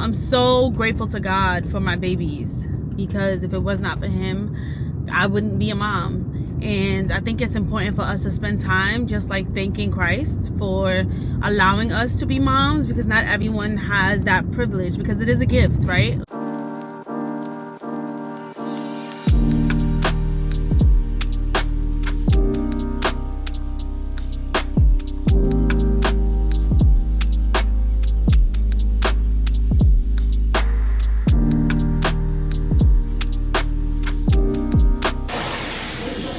I'm so grateful to God for my babies, because if it was not for him, I wouldn't be a mom. And I think it's important for us to spend time just like thanking Christ for allowing us to be moms, because not everyone has that privilege, because it is a gift, right?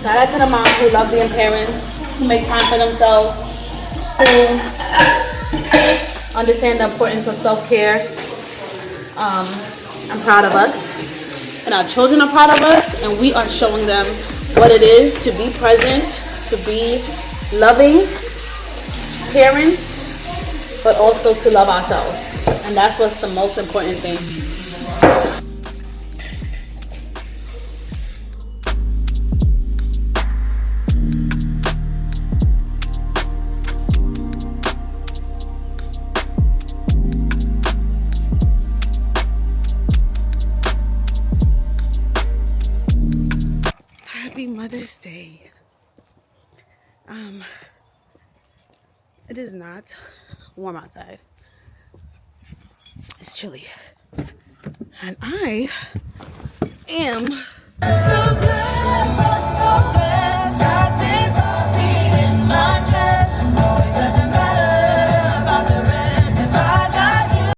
Shout out to the moms who love being parents, who make time for themselves, who understand the importance of self-care. I'm proud of us, and our children are proud of us, and we are showing them what it is to be present, to be loving parents, but also to love ourselves. And that's what's the most important thing. Happy Mother's Day. It is not warm outside. It's chilly. And I am so blessed, got this heartbeat in my chest. No, it doesn't matter about the rest if I got you.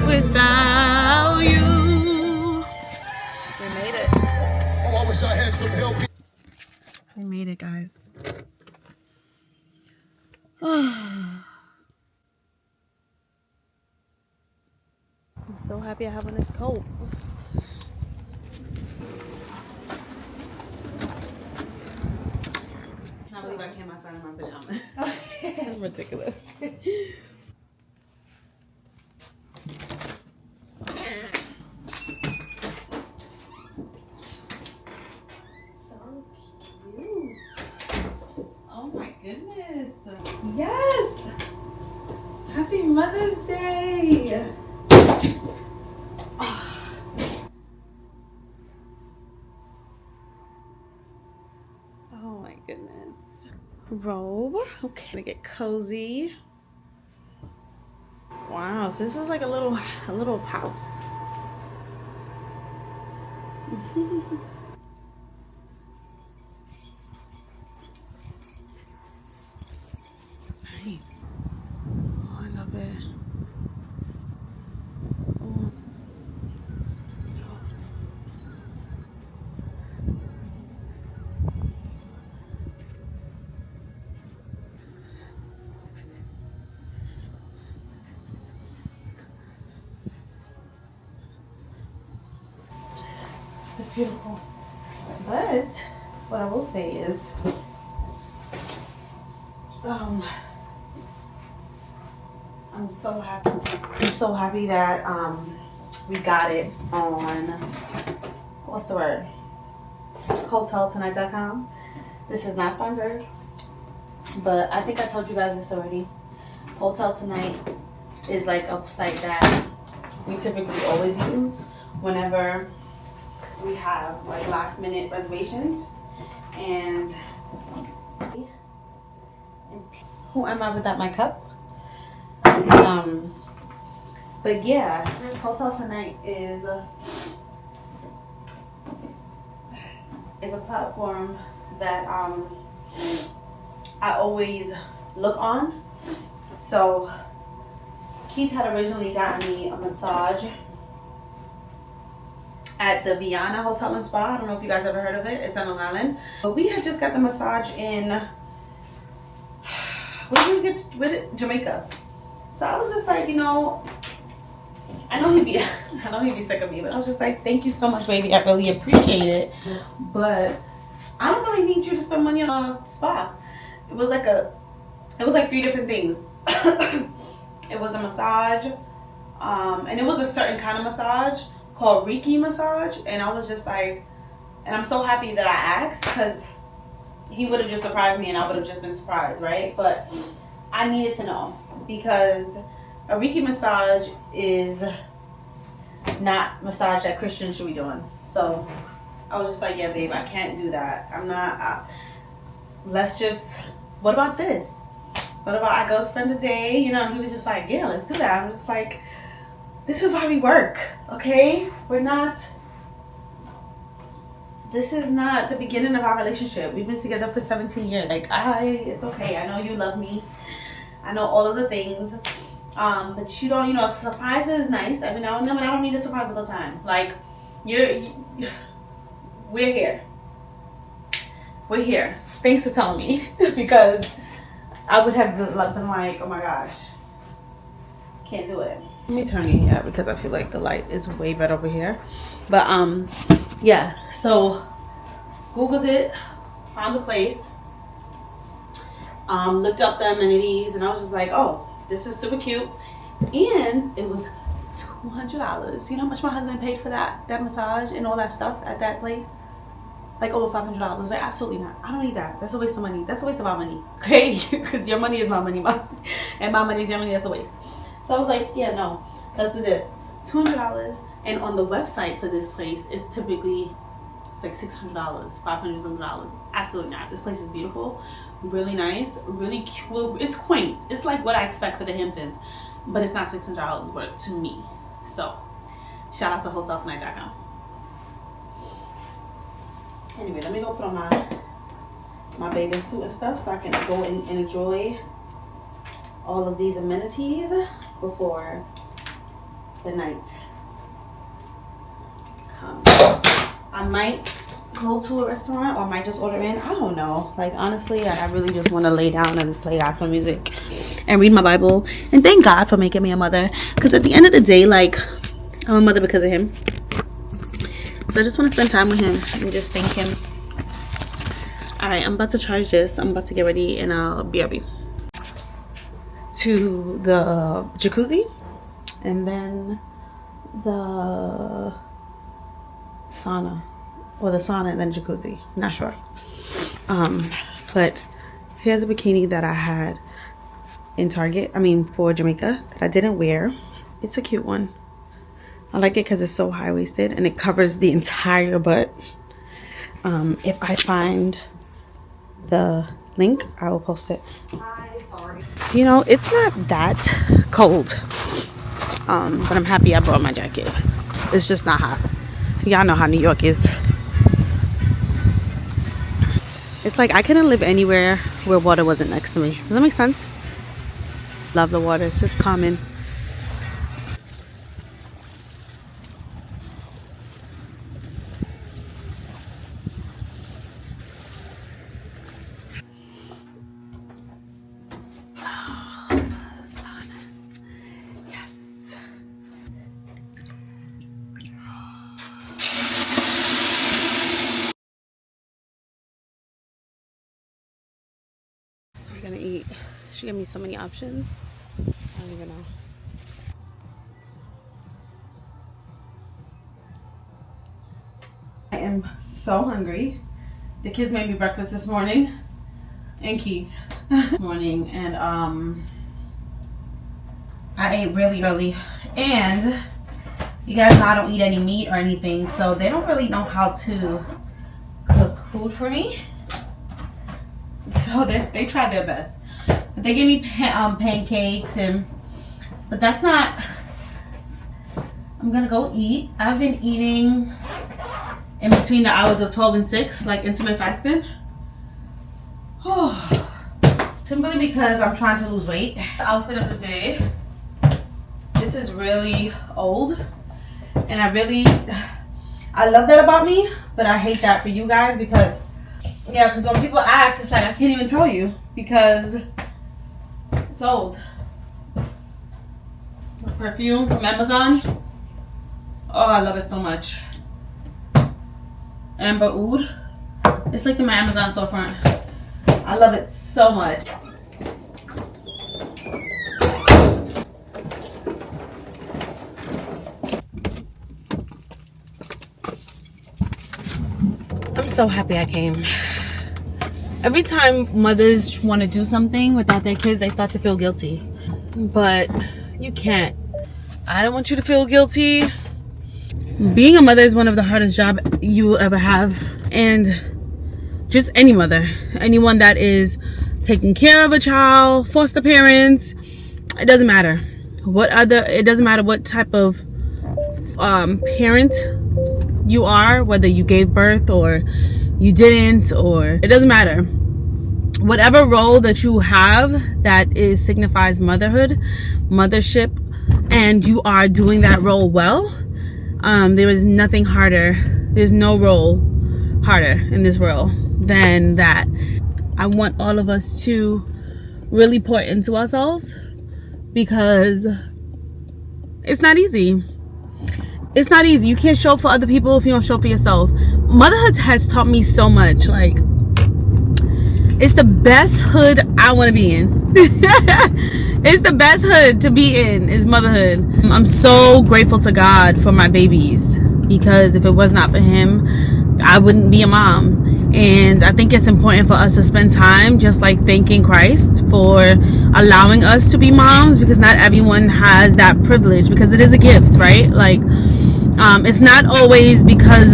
Without you. We made it. Oh, I wish I had some help. We made it, guys. I'm so happy I have on this coat. I can't believe I came outside in my pajamas. That's ridiculous. Goodness. Yes. Happy Mother's Day. Oh my goodness. Robe. Okay, gonna get cozy. Wow, so this is like a little house. Oh, I love it. Oh. It's beautiful. But what I will say is, I'm so happy. I'm so happy that we got it on, what's the word? HotelTonight.com. This is not sponsored, but I think I told you guys this already. Hotel Tonight is like a site that we typically always use whenever we have like last minute reservations. And who am I without my cup? But yeah, Hotel Tonight is is a platform that I always look on. So Keith had originally gotten me a massage at the Vienna Hotel and Spa. I don't know if you guys ever heard of it. It's on Long Island. But we had just got the massage in, where did we get with it? Jamaica. So I was just like, you know, I know he'd be sick of me, but I was just like, thank you so much, baby. I really appreciate it. But I don't really need you to spend money on a spa. It was like 3 different things. It was a massage, and it was a certain kind of massage called Reiki massage, and I was just like, and I'm so happy that I asked, because he would have just surprised me and I would have just been surprised, right? But I needed to know, because a Reiki massage is not massage that Christians should be doing. So I was just like, yeah, babe, I can't do that. I'm not, let's just, what about this? What about I go spend a day? You know, he was just like, yeah, let's do that. I'm just like, this is why we work, okay? This is not the beginning of our relationship. We've been together for 17 years. Like, it's okay. I know you love me. I know all of the things. But you don't, a surprise is nice every now and then, but I don't need a surprise all the time. Like, we're here. We're here. Thanks for telling me, because I would have been like, oh my gosh, can't do it. Let me turn it here because I feel like the light is way better over here. But yeah, so Googled it, found the place, looked up the amenities, and I was just like, oh, this is super cute. And it was $200. You know how much my husband paid for that massage and all that stuff at that place? Like over $500. I was like, absolutely not. I don't need that. That's a waste of money. That's a waste of our money. Okay? Because your money is my money, and my money is your money. That's a waste. So I was like, yeah, no, let's do this. $200. And on the website for this place, it's typically, it's like $600, $500 something. Absolutely not. This place is beautiful, really nice, really cool. It's quaint. It's like what I expect for the Hamptons, but it's not $600 worth to me. So shout out to HotelTonight.com. Anyway, let me go put on my bathing suit and stuff so I can go and enjoy all of these amenities before the night comes. I might go to a restaurant or I might just order in. I don't know. Like, honestly, I really just want to lay down and play gospel music and read my Bible and thank God for making me a mother. Because at the end of the day, like, I'm a mother because of him. So I just want to spend time with him and just thank him. Alright, I'm about to charge this. I'm about to get ready and I'll BRB to the jacuzzi and then the sauna, or the sauna and then jacuzzi. Not sure. But here's a bikini that I had in Target. For Jamaica that I didn't wear. It's a cute one. I like it because it's so high-waisted and it covers the entire butt. If I find the link, I will post it. Sorry. It's not that cold. But I'm happy I brought my jacket. It's just not hot. Y'all know how New York is. It's like I couldn't live anywhere where water wasn't next to me. Does that make sense? Love the water. It's just calming. Gonna eat. She gave me so many options. I don't even know. I am so hungry. The kids made me breakfast this morning, and Keith this morning, and I ate really early. And you guys know I don't eat any meat or anything, so they don't really know how to cook food for me. So they tried their best. But they gave me pancakes, but that's not, I'm gonna go eat. I've been eating in between the hours of 12 and 6, like intermittent fasting. Simply because I'm trying to lose weight. The outfit of the day. This is really old, and I love that about me, but I hate that for you guys because, yeah, because when people ask, it's like I can't even tell you because it's old. Perfume from Amazon. Oh, I love it so much. Amber Oud. It's like in my Amazon storefront. I love it so much. I'm so happy I came. Every time mothers want to do something without their kids, they start to feel guilty. But you can't. I don't want you to feel guilty. Being a mother is one of the hardest jobs you will ever have. And just any mother, anyone that is taking care of a child, foster parents, it doesn't matter. It doesn't matter what type of parent you are, whether you gave birth or you didn't, or it doesn't matter. Whatever role that you have that signifies motherhood, mothership, and you are doing that role well, there is nothing harder. There's no role harder in this world than that. I want all of us to really pour into ourselves because it's not easy. It's not easy. You can't show up for other people if you don't show up for yourself. Motherhood has taught me so much. Like, it's the best hood I want to be in. It's the best hood to be in is motherhood. I'm so grateful to God for my babies because if it was not for him, I wouldn't be a mom. And I think it's important for us to spend time just like thanking Christ for allowing us to be moms, because not everyone has that privilege, because it is a gift, right? Like, it's not always because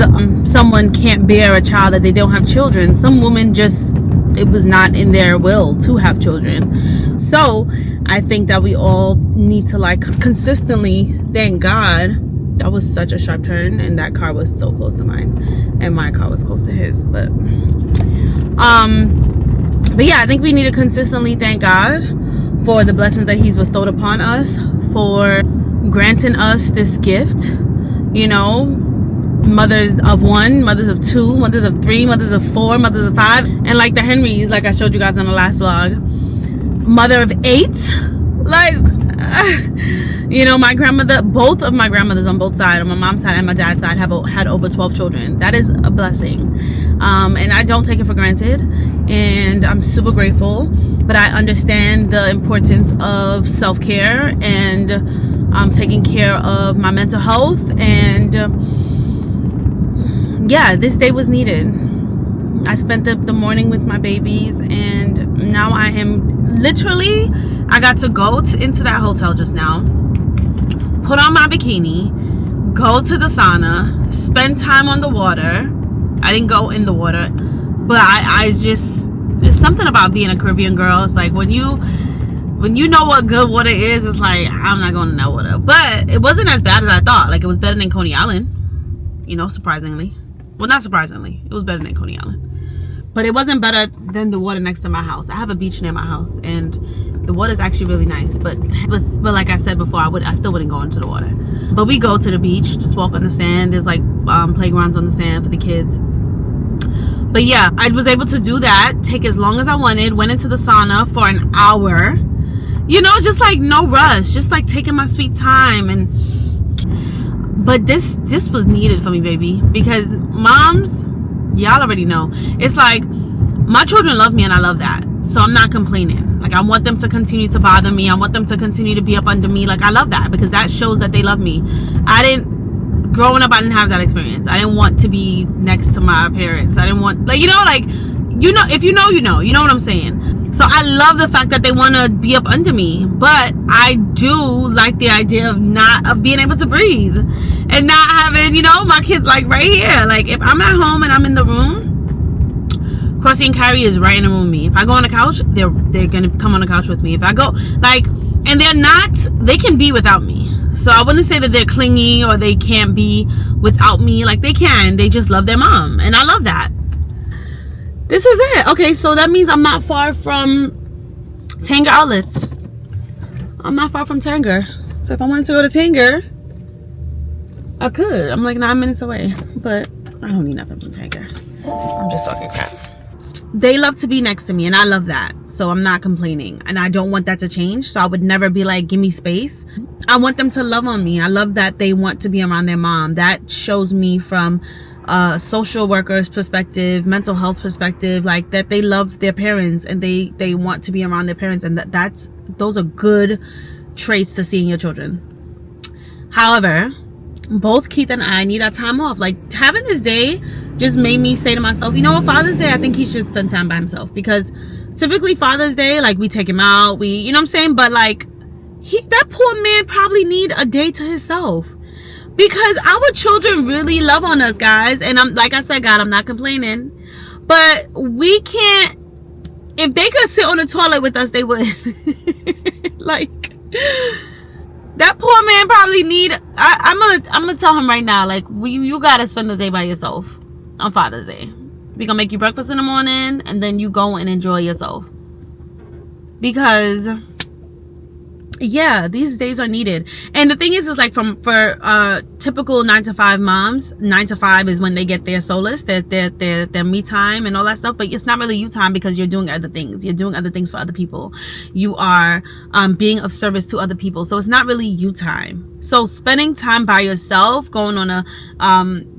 someone can't bear a child that they don't have children. Some women just, it was not in their will to have children. So I think that we all need to like consistently thank God. That was such a sharp turn, and that car was so close to mine, and my car was close to his. But yeah, I think we need to consistently thank God for the blessings that he's bestowed upon us, for granting us this gift. You know, mothers of 1, mothers of 2, mothers of 3, mothers of 4, mothers of 5, and like the Henrys, like I showed you guys on the last vlog, mother of 8. Like, you know, my grandmother, both of my grandmothers on both sides, on my mom's side and my dad's side, had over 12 children. That is a blessing, and I don't take it for granted, and I'm super grateful. But I understand the importance of self-care and taking care of my mental health, and yeah, this day was needed. I spent the morning with my babies, and now I am literally, I got to go into that hotel just now, put on my bikini, go to the sauna, spend time on the water. I didn't go in the water, but I just, there's something about being a Caribbean girl. It's like when you know what good water is, it's like, I'm not going to that water. But it wasn't as bad as I thought. Like, it was better than Coney Island, you know, surprisingly. Well, not surprisingly, it was better than Coney Island. But it wasn't better than the water next to my house. I have a beach near my house, and the water is actually really nice. But like I said before, I still wouldn't go into the water. But we go to the beach, just walk on the sand. There's like playgrounds on the sand for the kids. But yeah, I was able to do that, take as long as I wanted, went into the sauna for an hour. You know, just like no rush, just like taking my sweet time. But this was needed for me, baby, because moms, y'all already know, it's like my children love me and I love that, so I'm not complaining. Like, I want them to continue to bother me, I want them to continue to be up under me. Like, I love that because that shows that they love me. Growing up, I didn't have that experience. I didn't want to be next to my parents. I didn't want, like, you know, if you know what I'm saying. So I love the fact that they want to be up under me, but I do like the idea of being able to breathe and not having, you know, my kids like right here. Like, if I'm at home and I'm in the room, Crossy and Kyrie is right in the room with me. If I go on the couch, they're gonna come on the couch with me. If I go, like, and they can be without me. So I wouldn't say that they're clingy or they can't be without me. Like, they can. They just love their mom, and I love that. This is it. Okay, so that means I'm not far from Tanger Outlets. I'm not far from Tanger. So if I wanted to go to Tanger, I could. I'm like 9 minutes away, but I don't need nothing from Tanger. I'm just talking crap. They love to be next to me, and I love that. So I'm not complaining, and I don't want that to change. So I would never be like, give me space. I want them to love on me. I love that they want to be around their mom. That shows me from a social worker's perspective, mental health perspective, like that they love their parents and they want to be around their parents, and those are good traits to see in your children. However, both Keith and I need our time off. Like, having this day just made me say to myself, you know what, Father's Day, I think he should spend time by himself, because typically Father's Day, like, we take him out, you know what I'm saying, but like, that poor man probably need a day to himself, because our children really love on us, guys. And I'm, like I said, God, I'm not complaining, but we can't. If they could sit on the toilet with us, they would. Like, that poor man probably need. I'm gonna tell him right now, like, you gotta spend the day by yourself on Father's Day. We gonna make you breakfast in the morning, and then you go and enjoy yourself, because yeah, these days are needed. And the thing is like, for typical 9 to 5 moms, 9 to 5 is when they get their solace, their me time and all that stuff. But it's not really you time, because you're doing other things. You're doing other things for other people. You are being of service to other people. So it's not really you time. So spending time by yourself, going on a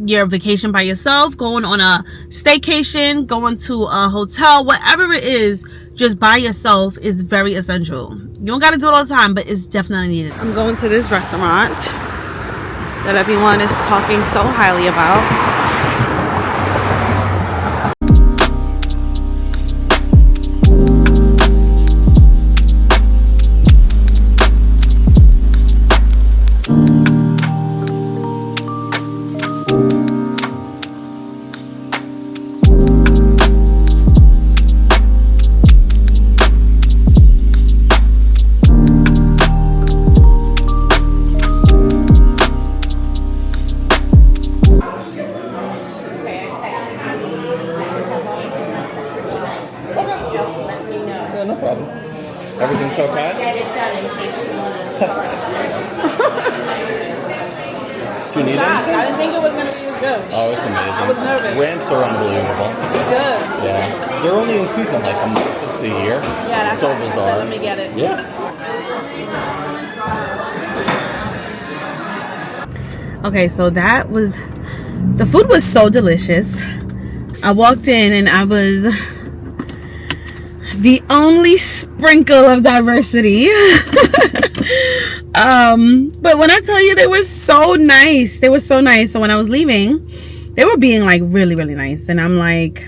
your vacation by yourself, going on a staycation, going to a hotel, whatever it is, just by yourself is very essential. You don't got to do it all the time, but it's definitely needed. I'm going to this restaurant that everyone is talking so highly about. Everything's okay? Get it done in case you want to. Do you need anything? I didn't think it was going to be as good. Oh, it's amazing. I was nervous. Ramps are unbelievable. Good. Yeah. They're only in season like a month of the year. Yeah, that's so why I bizarre. said, let me get it. Yeah. Okay, so that was, the food was so delicious. I walked in and I was the only sprinkle of diversity. But when I tell you, they were so nice. They were so nice. So when I was leaving, they were being like really, really nice. And I'm like,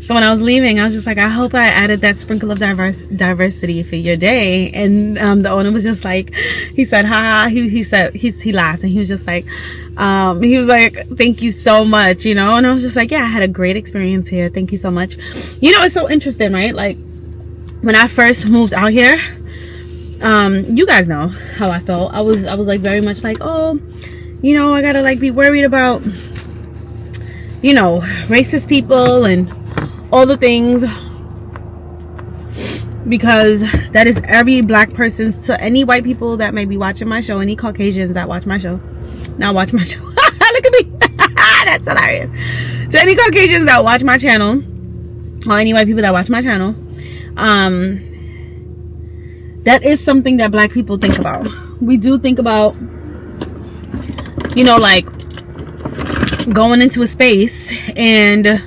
so when I was leaving, I was just like, I hope I added that sprinkle of diversity for your day. And the owner was just like, he said, ha. He laughed, and he was just like, he was like, thank you so much, you know. And I was just like, yeah, I had a great experience here. Thank you so much. You know, it's so interesting, right? Like, when I first moved out here, you guys know how I felt. I was like very much like, oh, you know, I gotta like be worried about, you know, racist people and all the things, because that is every black person's, to any white people that may be watching my show, any Caucasians that watch my show, now watch my show. Look at me. That's hilarious. To any Caucasians that watch my channel, or any white people that watch my channel, that is something that black people think about. We do think about, you know, like going into a space and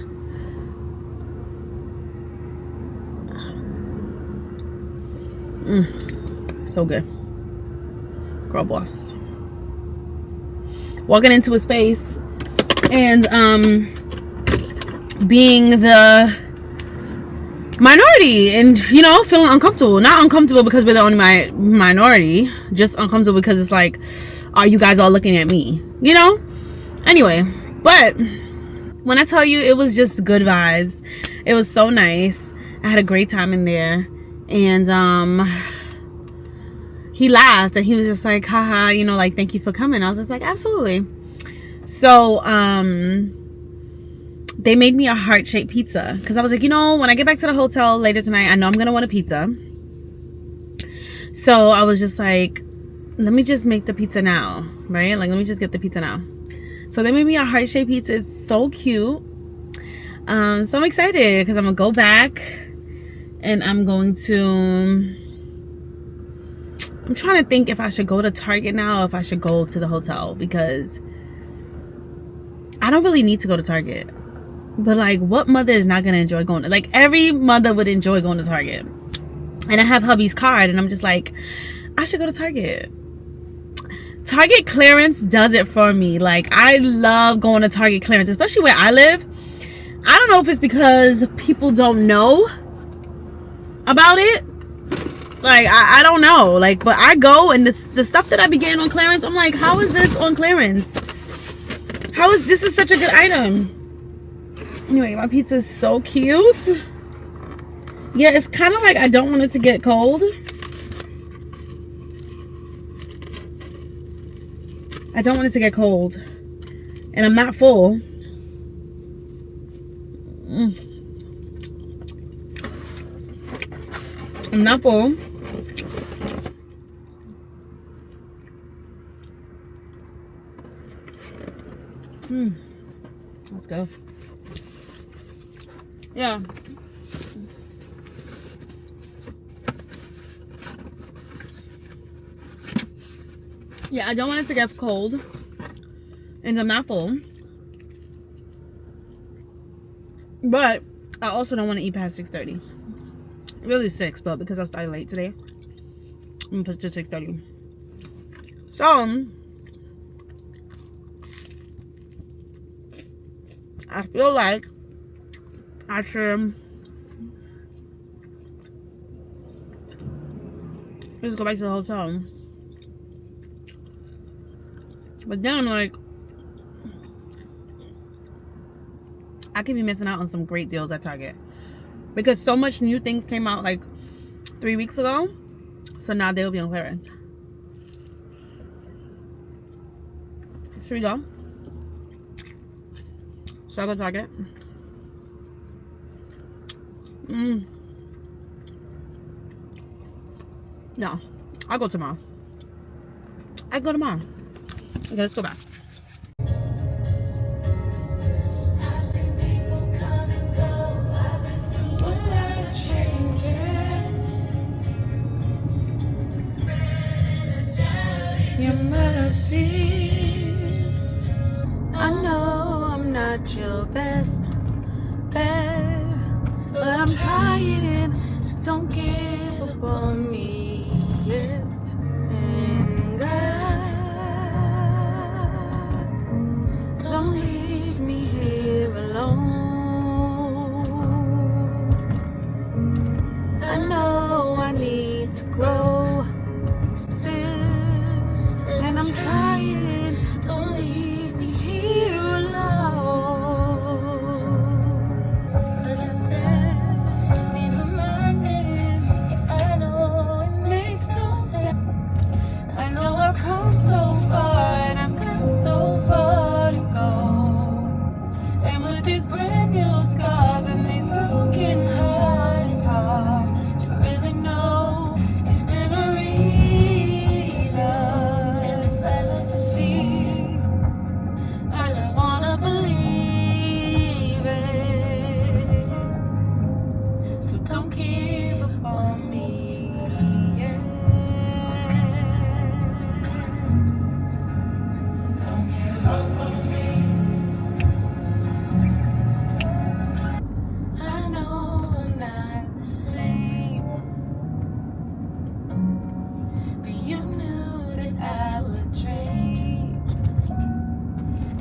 so good. Girl boss. Walking into a space and being the minority and, you know, feeling uncomfortable. Not uncomfortable because we're the only minority, just uncomfortable because it's like, are you guys all looking at me, you know? Anyway, but when I tell you, it was just good vibes. It was so nice. I had a great time in there. And he laughed and he was just like, haha, you know, like, thank you for coming. I was just like, absolutely. So they made me a heart-shaped pizza because I was like, you know, when I get back to the hotel later tonight, I know I'm gonna want a pizza. So I was just like, let me just make the pizza now, right? Like, let me just get the pizza now. So they made me a heart-shaped pizza. It's so cute. So I'm excited because I'm gonna go back and I'm going to, I'm trying to think if I should go to Target now or if I should go to the hotel, because I don't really need to go to Target. But like, what mother is not gonna enjoy going to, like, every mother would enjoy going to Target. And I have hubby's card and I'm just like, I should go to Target. Target clearance does it for me. Like, I love going to Target clearance, especially where I live. I don't know if it's because people don't know about it. Like, I don't know. Like, but I go and the stuff that I be getting on clearance, I'm like, how is this on clearance? How is this is such a good item? Anyway, my pizza is so cute. Yeah, it's kind of like I don't want it to get cold. I don't want it to get cold. And I'm not full. I'm not full. Let's go. Yeah. Yeah, I don't want it to get cold. And I'm not full. But I also don't want to eat past 6:30. Really 6, but because I started late today, I'm gonna put it to 6:30. So I feel like I should just go back to the hotel. But then I'm like, I could be missing out on some great deals at Target. Because so much new things came out like 3 weeks ago. So now they'll be on clearance. Should we go? Should I go to Target? No. I'll go tomorrow. I go tomorrow. Okay, let's go back. Your mercy. I know I'm not your best bet, but I'm trying. So don't give up on me yet. And God, don't leave me here alone. I know I need to grow still, and I'm trying. Don't leave me here alone. Let us stand, be reminded. I know it makes no sense. I know I've come so far, and I've got so far to go. And with these brand new scars and these broken hearts, it's hard to really know if there's a reason. And if I'll ever see, I just wanna believe it. So don't give up on me. Yeah. Don't give up on me. I know I'm not the same, but you knew that I would change.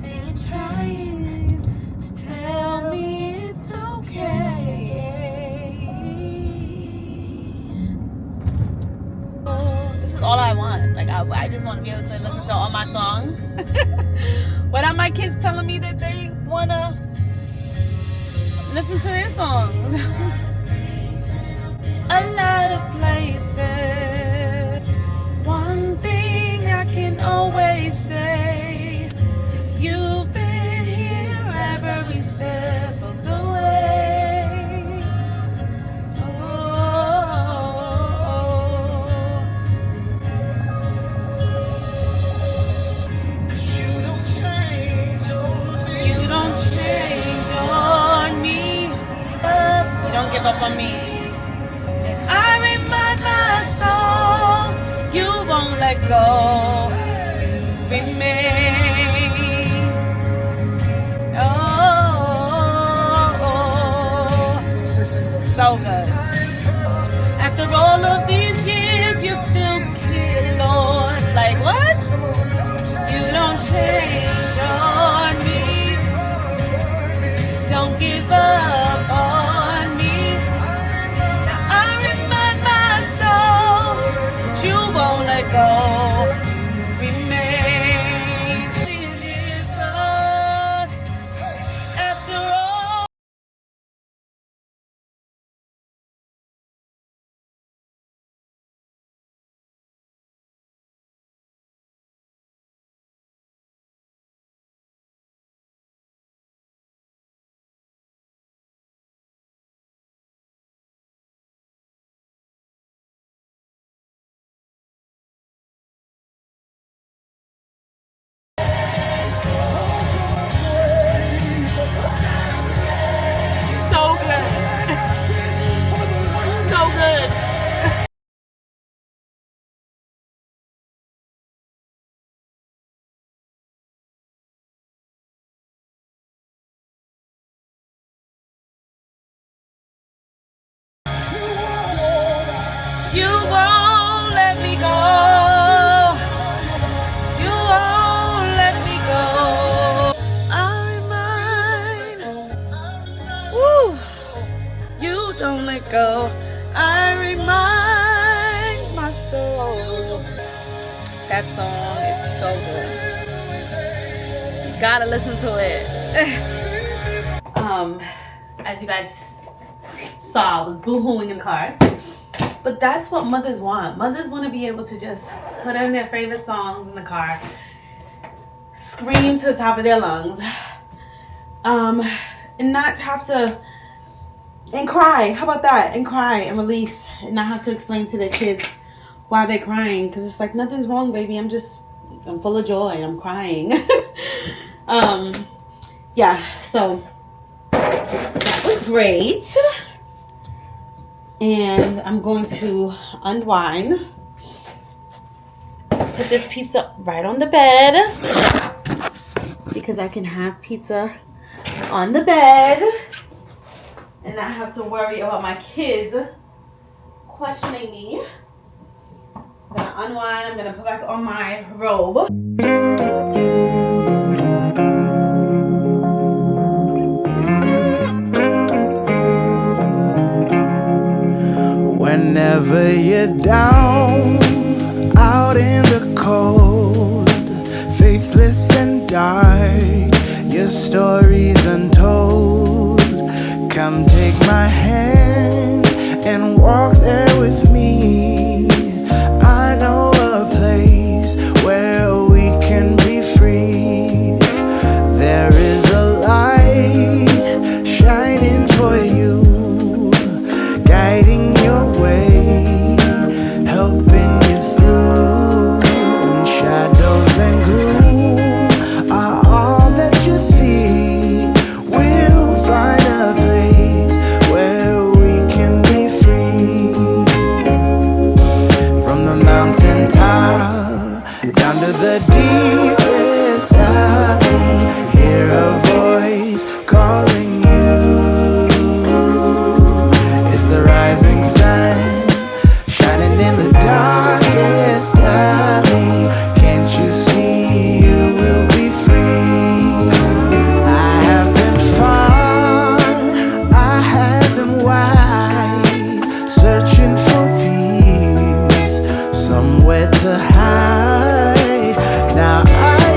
They were trying to tell me it's okay. This is all I want. Like, I just want to be able to listen to all my songs. Without my kids telling me that they want to listen to their songs. A lot of places. won't give up on me. I remind my soul, you won't let go. You remain. Oh, so good. After all of these years, you're still here, Lord. Like what? You don't change on me. Don't give up on me. Now I remind my soul, you won't let go. Remain. It is God. After all. So good. So good. You won't let me go. You won't let me go. I remind. Woo. You don't let go. I remind my soul. That song is so good. You gotta listen to it. As you guys saw, I was boo-hooing in the car. But that's what mothers want. Mothers want to be able to just put in their favorite songs in the car, scream to the top of their lungs, and not have to, and cry. How about that? And cry and release, and not have to explain to their kids why they're crying. Because it's like, nothing's wrong, baby. I'm full of joy and I'm crying. Yeah, so that was great. And I'm going to unwind, put this pizza right on the bed, because I can have pizza on the bed and not have to worry about my kids questioning me. I'm gonna unwind. I'm gonna put back on my robe. Whenever you're down, out in the cold, faithless and dark, your story's untold. Come take my hand and walk there with me. I know a place where we can be free. There is a light shining for you, guiding your way, helping you through. When shadows and gloom are all that you see, we'll find a place where we can be free. From the mountain top down to the deepest valley, hear a voice calling you. It's the rising sun, shining in the darkest alley. Can't you see you will be free? I have been far, I have been wide, searching for peace, somewhere to hide. Now I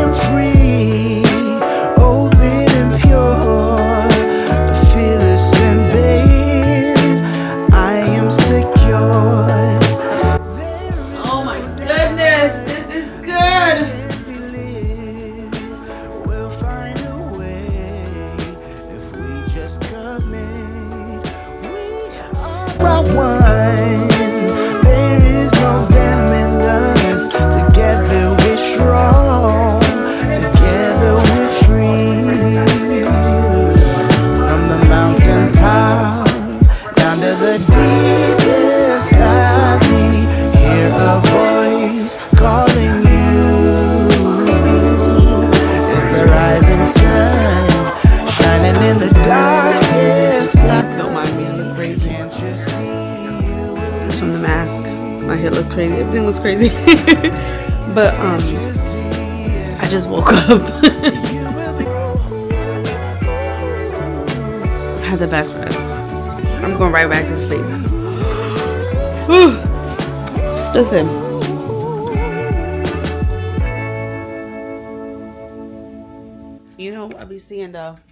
am free, open and pure, fearless and babe, I am secure. Oh my goodness, this is good. We'll find a way if we just commit. We are one. There is no them and us. Together we're strong. Together we're free. From the mountain top down from the mask. My hair looks crazy. Everything looks crazy. But I just woke up. I had the best rest. I'm going right back to sleep. Whew. Listen. You know, I be seeing stuff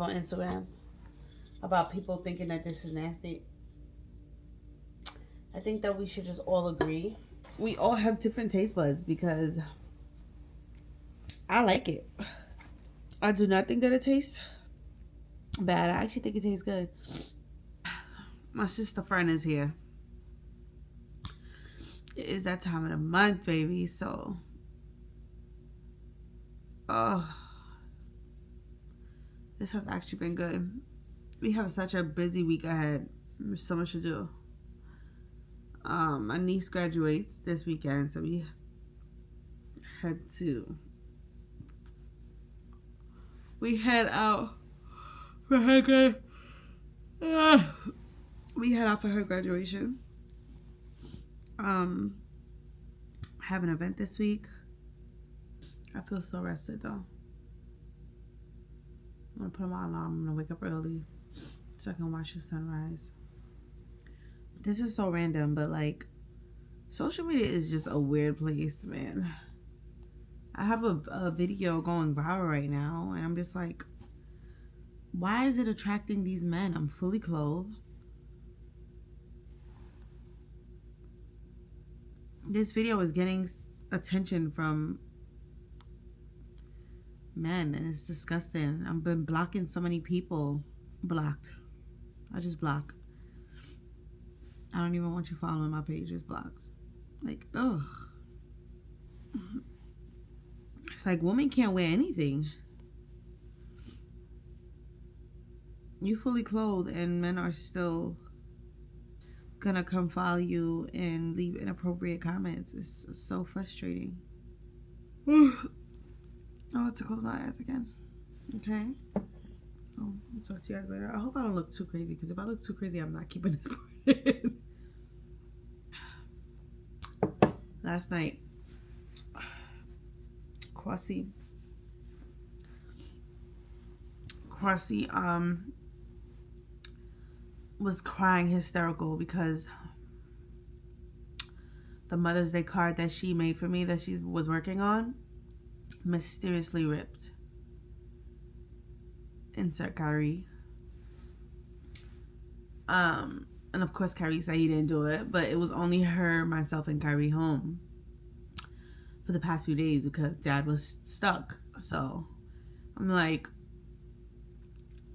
on Instagram about people thinking that this is nasty. I think that we should just all agree. We all have different taste buds because I like it. I do not think that it tastes bad. I actually think it tastes good. My sister friend is here. It is that time of the month, baby. So, this has actually been good. We have such a busy week ahead. There's so much to do. My niece graduates this weekend, so we head out for her we head out for her graduation. Have an event this week. I feel so rested though. I'm gonna put on my alarm. I'm gonna wake up early so I can watch the sunrise. This is so random, but like, social media is just a weird place, man. I have a video going viral right now, and I'm just like, why is it attracting these men? I'm fully clothed. This video is getting attention from men, and it's disgusting. I've been blocking so many people. Blocked. I just block. I don't even want you following my page. Just blocked. Like, ugh. It's like women can't wear anything. You fully clothed and men are still gonna come follow you and leave inappropriate comments. It's so frustrating. Oh, I have to close my eyes again. Okay. I'll talk to you guys later. I hope I don't look too crazy, because if I look too crazy, I'm not keeping this part in. Last night, Crossy was crying hysterical because the Mother's Day card that she made for me that she was working on mysteriously ripped. Insert Kyrie. And of course Kyrie said he didn't do it, but it was only her, myself, and Kyrie home for the past few days because Dad was stuck. So I'm like,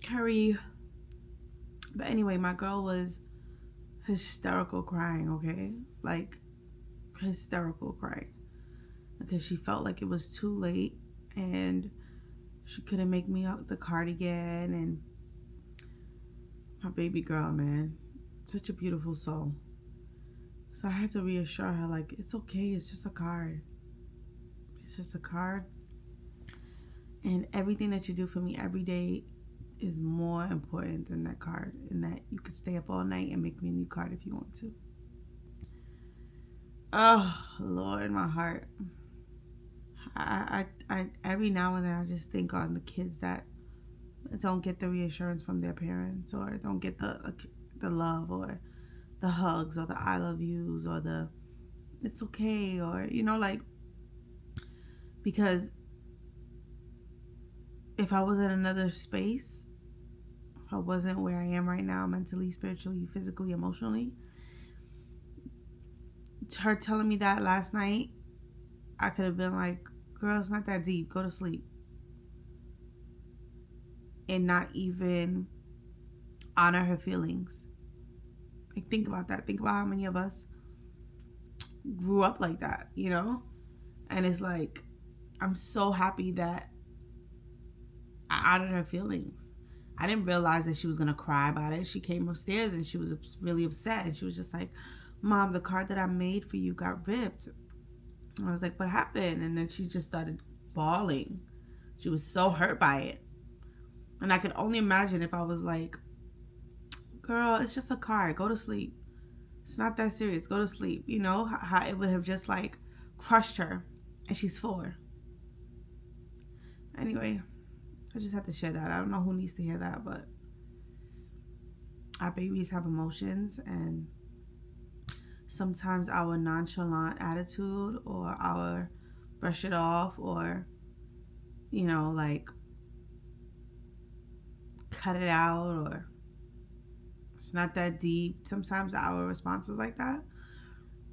Kyrie. But anyway, my girl was hysterical crying, okay? Like, hysterical crying. Because she felt like it was too late and she couldn't make me out the cardigan. And my baby girl, man, such a beautiful soul. So I had to reassure her, like, it's okay, it's just a card. It's just a card. And everything that you do for me every day is more important than that card, and that you could stay up all night and make me a new card if you want to. Oh Lord, my heart. I every now and then I just think on the kids that don't get the reassurance from their parents, or don't get the love, or the hugs, or the I love yous, or the it's okay, or you know, like, because if I was in another space, if I wasn't where I am right now, mentally, spiritually, physically, emotionally, her telling me that last night, I could have been like, girl, it's not that deep, go to sleep. And not even honor her feelings. Like, think about that. Think about how many of us grew up like that, you know? And it's like, I'm so happy that I honored her feelings. I didn't realize that she was gonna cry about it. She came upstairs and she was really upset, and she was just like, Mom, the card that I made for you got ripped. And I was like, what happened? And then she just started bawling. She was so hurt by it. And I could only imagine if I was like, girl, it's just a card, go to sleep. It's not that serious. Go to sleep. You know how it would have just like crushed her, and she's 4. Anyway, I just had to share that. I don't know who needs to hear that, but our babies have emotions, and sometimes our nonchalant attitude or our brush it off or, you know, like cut it out or it's not that deep. Sometimes our responses like that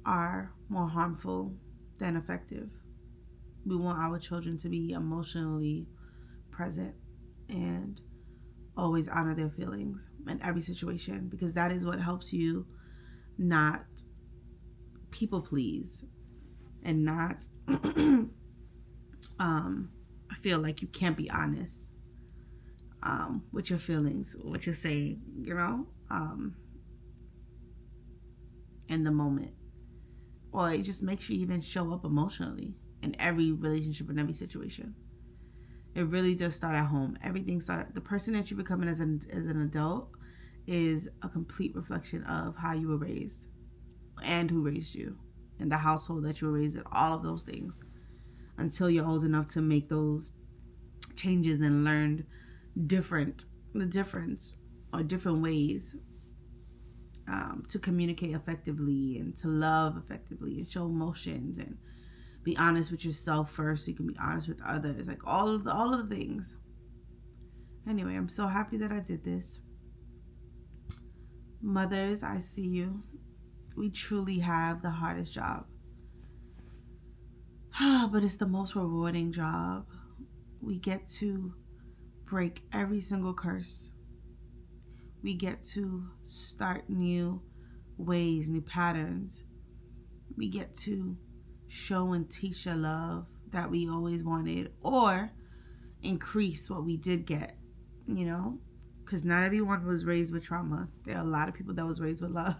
are more harmful than effective. We want our children to be emotionally present and always honor their feelings in every situation, because that is what helps you not people please and not feel like you can't be honest with your feelings, what you're saying, you know, in the moment. Or it just makes you even show up emotionally in every relationship, in every situation. It really does start at home. Everything started. The person that you're becoming as an adult is a complete reflection of how you were raised and who raised you and the household that you were raised in, all of those things, until you're old enough to make those changes and learn the difference or different ways to communicate effectively and to love effectively and show emotions and be honest with yourself first so you can be honest with others, like all of the things. Anyway, I'm so happy that I did this. Mothers, I see you. We truly have the hardest job. But it's the most rewarding job. We get to break every single curse. We get to start new ways, new patterns. We get to show and teach the love that we always wanted, or increase what we did get, you know, because not everyone was raised with trauma. There are a lot of people that was raised with love.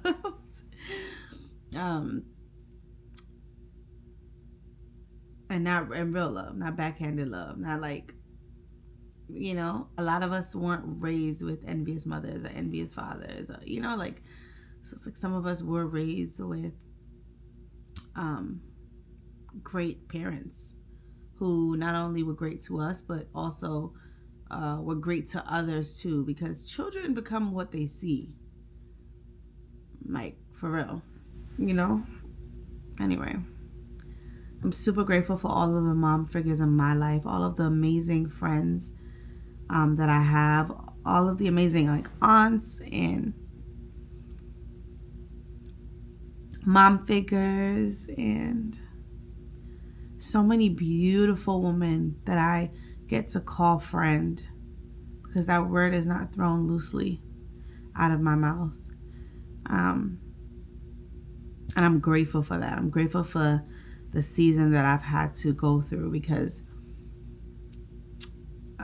And real love, not backhanded love, not like, you know, a lot of us weren't raised with envious mothers or envious fathers, or, you know, like, so it's like some of us were raised with great parents who not only were great to us, but also were great to others too, because children become what they see, like, for real, you know. Anyway, I'm super grateful for all of the mom figures in my life, all of the amazing friends that I have, all of the amazing like aunts and mom figures, and so many beautiful women that I get to call friend, because that word is not thrown loosely out of my mouth. And I'm grateful for that. I'm grateful for the season that I've had to go through, because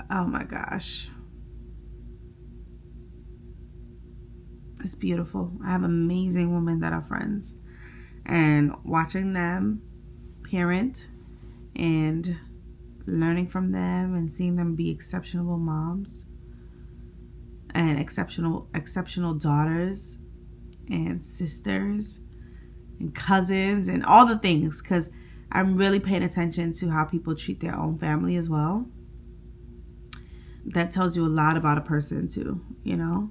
oh my gosh, it's beautiful. I have amazing women that are friends, and watching them parent and learning from them and seeing them be exceptional moms and exceptional daughters and sisters and cousins and all the things, because I'm really paying attention to how people treat their own family as well. That tells you a lot about a person too, you know.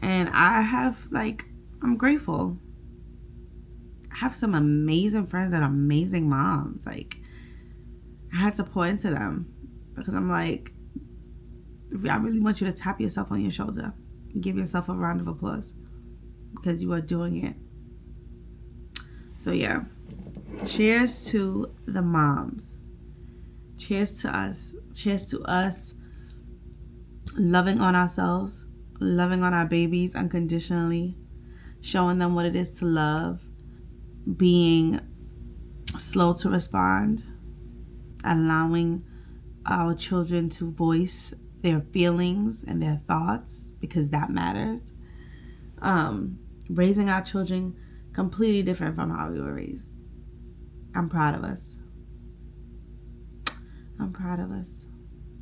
And I'm grateful. I have some amazing friends that are amazing moms. Like, I had to pour into them, because I'm like, I really want you to tap yourself on your shoulder and give yourself a round of applause, because you are doing it. So yeah, cheers to the moms. Cheers to us. Cheers to us loving on ourselves, loving on our babies unconditionally, showing them what it is to love, being slow to respond, allowing our children to voice their feelings and their thoughts, because that matters. Raising our children completely different from how we were raised. I'm proud of us. I'm proud of us.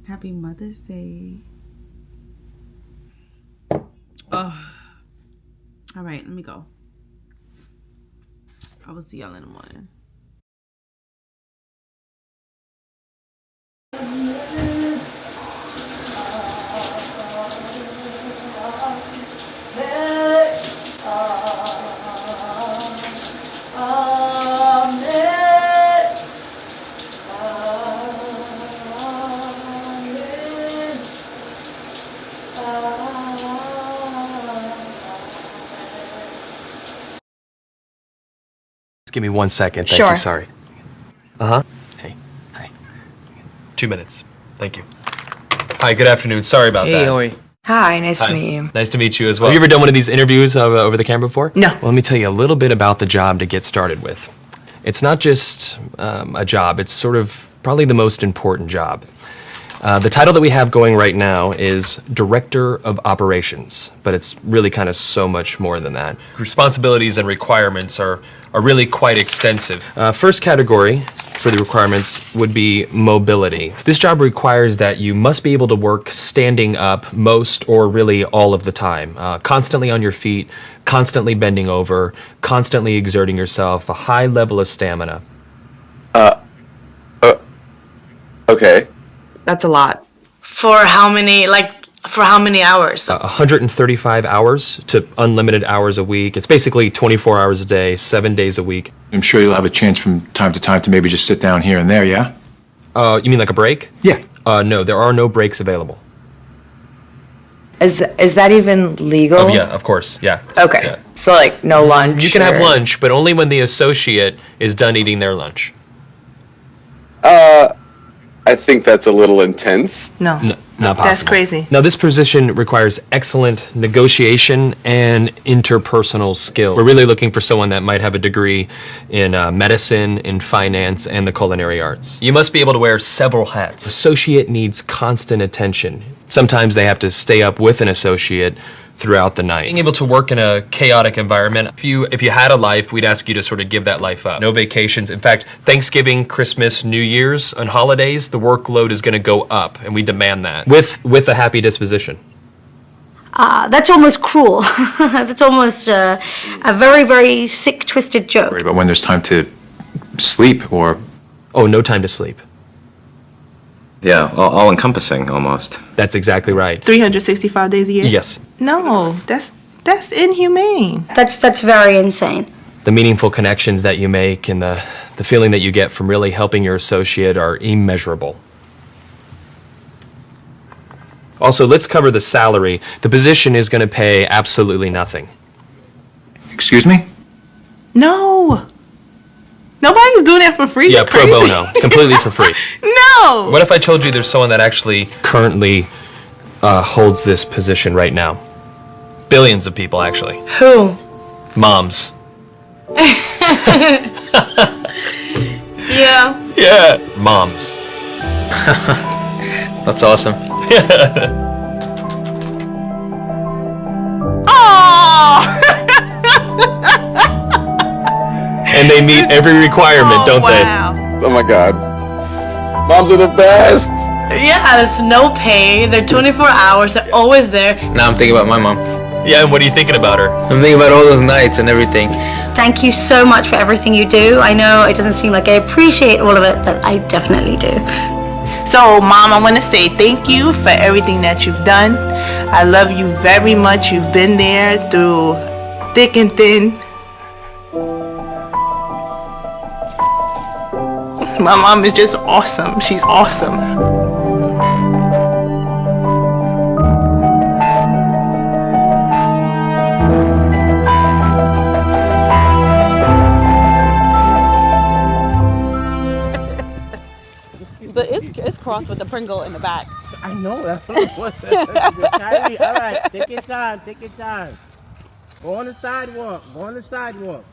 Happy Mother's Day. Oh. All right, let me go. I will see y'all in the morning. Give me 1 second. Thank Sure. you. Sorry. Uh-huh. Hey. Hi. 2 minutes. Thank you. Hi, good afternoon. Sorry about that. Hey, how are you? Hi, nice Hi. to meet you. Nice to meet you as well. Have you ever done one of these interviews over the camera before? No. Well, let me tell you a little bit about the job to get started with. It's not just a job. It's sort of probably the most important job. The title that we have going right now is Director of Operations, but it's really kind of so much more than that. Responsibilities and requirements are really quite extensive. First category for the requirements would be mobility. This job requires that you must be able to work standing up most or really all of the time, constantly on your feet, constantly bending over, constantly exerting yourself, a high level of stamina. Okay. That's a lot. For how many hours? 135 hours to unlimited hours a week. It's basically 24 hours a day, 7 days a week. I'm sure you'll have a chance from time to time to maybe just sit down here and there, yeah? You mean like a break? Yeah. No, there are no breaks available. Is that even legal? Oh, yeah, of course, yeah. Okay. Yeah. So like no lunch. You can have or- lunch, but only when the associate is done eating their lunch. I think that's a little intense. No, Not possible. that's crazy. Now, this position requires excellent negotiation and interpersonal skill. We're really looking for someone that might have a degree in medicine, in finance, and the culinary arts. You must be able to wear several hats. Associate needs constant attention. Sometimes they have to stay up with an associate throughout the night. Being able to work in a chaotic environment, if you had a life, we'd ask you to sort of give that life up. No vacations. In fact, Thanksgiving, Christmas, New Year's, and holidays, the workload is going to go up, and we demand that with a happy disposition. That's almost cruel. That's almost a very, very sick, twisted joke. Worried about when there's time to sleep or... Oh, no time to sleep. Yeah, all encompassing almost. That's exactly right. 365 days a year? Yes. No, that's inhumane. That's very insane. The meaningful connections that you make and the feeling that you get from really helping your associate are immeasurable. Also, let's cover the salary. The position is going to pay absolutely nothing. Excuse me? No. Nobody's doing that for free. Yeah, You're pro crazy. bono, completely for free. No. What if I told you there's someone that actually currently holds this position right now? Billions of people, actually. Who? Moms. Yeah. Yeah. Moms. That's awesome. And they meet every requirement, don't wow. Oh my god. Moms are the best! Yeah, there's no pay. They're 24 hours. They're always there. Now I'm thinking about my mom. they? Yeah, and what are you thinking about her? I'm thinking about all those nights and everything. Thank you so much for everything you do. I know it doesn't seem like I appreciate all of it, but I definitely do. So, Mom, I want to say thank you for everything that you've done. I love you very much. You've been there through thick and thin. My mom is just awesome. She's awesome. But it's crossed with the Pringle in the back. I know that's what Kylie, all right, take your time, take your time. Go on the sidewalk, go on the sidewalk.